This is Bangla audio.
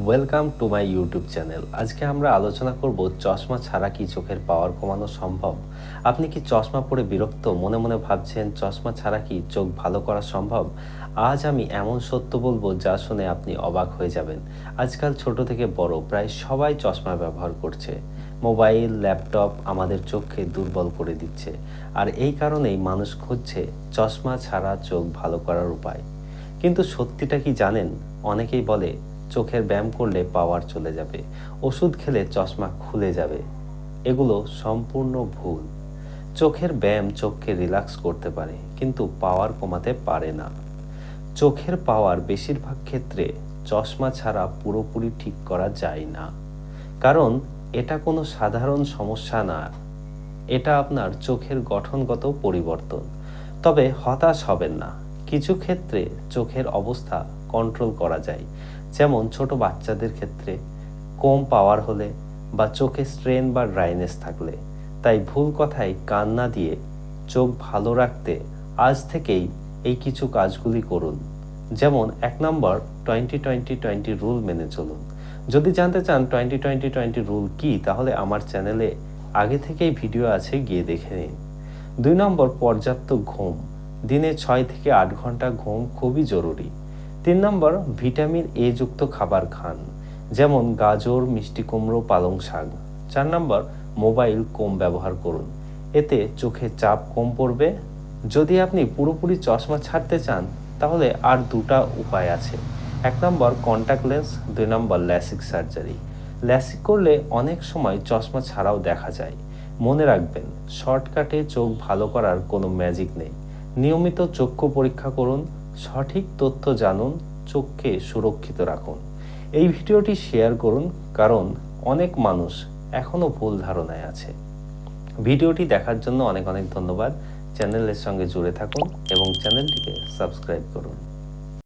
Welcome to my YouTube channel. আজকে আমরা আলোচনা করব চশমা ছাড়া কি চোখের পাওয়ার কমানো সম্ভব। আপনি কি চশমা পরে বিরক্ত, মনে মনে ভাবছেন চশমা ছাড়া কি চোখ ভালো করা সম্ভব? আজ আমি এমন সত্য বলবো যা শুনে আপনি অবাক হয়ে যাবেন। আজকাল ছোট থেকে বড় প্রায় সবাই চশমা ব্যবহার করছে। মোবাইল, ল্যাপটপ আমাদের চোখকে দুর্বল করে দিচ্ছে, আর এই কারণেই মানুষ খুঁজছে চশমা ছাড়া চোখ ভালো করার উপায়। কিন্তু সত্যিটা কি জানেন? অনেকেই বলে চোখের ব্যায়াম করলে পাওয়ার চলে যাবে, ওষুধ খেলে চশমা খুলে যাবে। এগুলো সম্পূর্ণ ভুল। চোখের ব্যায়াম চোখকে রিল্যাক্স করতে পারে, কিন্তু পাওয়ার কমাতে পারে না। চোখের পাওয়ার বেশিরভাগ ক্ষেত্রে চশমা ছাড়া পুরোপুরি ঠিক করা যায় না, কারণ এটা কোনো সাধারণ সমস্যা না। এটা আপনার চোখের গঠনগত পরিবর্তন। তবে হতাশ হবেন না, কিছু ক্ষেত্রে চোখের অবস্থা কন্ট্রোল করা যায়, যেমন ছোট বাচ্চাদের ক্ষেত্রে, কম পাওয়ার হলে বা চোখে স্ট্রেন বা ড্রাইনেস থাকলে। তাই ভুল কথায় কান না দিয়ে চোখ ভালো রাখতে আজ থেকেই এই কিছু কাজগুলি করুন। যেমন 1 নম্বর, 20-20-20 রুল মেনে চলুন। যদি জানতে চান 20-20-20 রুল কি, তাহলে আমার চ্যানেলে আগে থেকেই ভিডিও আছে, গিয়ে দেখে নিন। 2 নম্বর, পর্যাপ্ত ঘুম। দিনে 6 থেকে 8 ঘন্টা ঘুম খুবই জরুরি। 3 নম্বর, ভিটামিন এ যুক্ত খাবার খান, যেমন গাজর, মিষ্টি কুমড়ো, পালং শাক। 4 নম্বর, মোবাইল কম ব্যবহার করুন, এতে চোখে চাপ কম পড়বে। যদি আপনি পুরোপুরি চশমা ছাড়তে চান, তাহলে আর দুটা উপায় আছে। 1 নম্বর, কন্ট্যাক্ট লেন্স। 2 নম্বর, ল্যাসিক সার্জারি। ল্যাসিক করলে অনেক সময় চশমা ছাড়াও দেখা যায়। মনে রাখবেন, শর্টকাটে চোখ ভালো করার কোনো ম্যাজিক নেই। নিয়মিত চক্ষু পরীক্ষা করুন, সঠিক তথ্য জানুন, চোখকে সুরক্ষিত রাখুন। এই ভিডিওটি শেয়ার করুন, কারণ অনেক মানুষ এখনও ভুল ধারণায় আছে। ভিডিওটি দেখার জন্য অনেক অনেক ধন্যবাদ। চ্যানেলের সঙ্গে জুড়ে থাকুন এবং চ্যানেলটিকে সাবস্ক্রাইব করুন।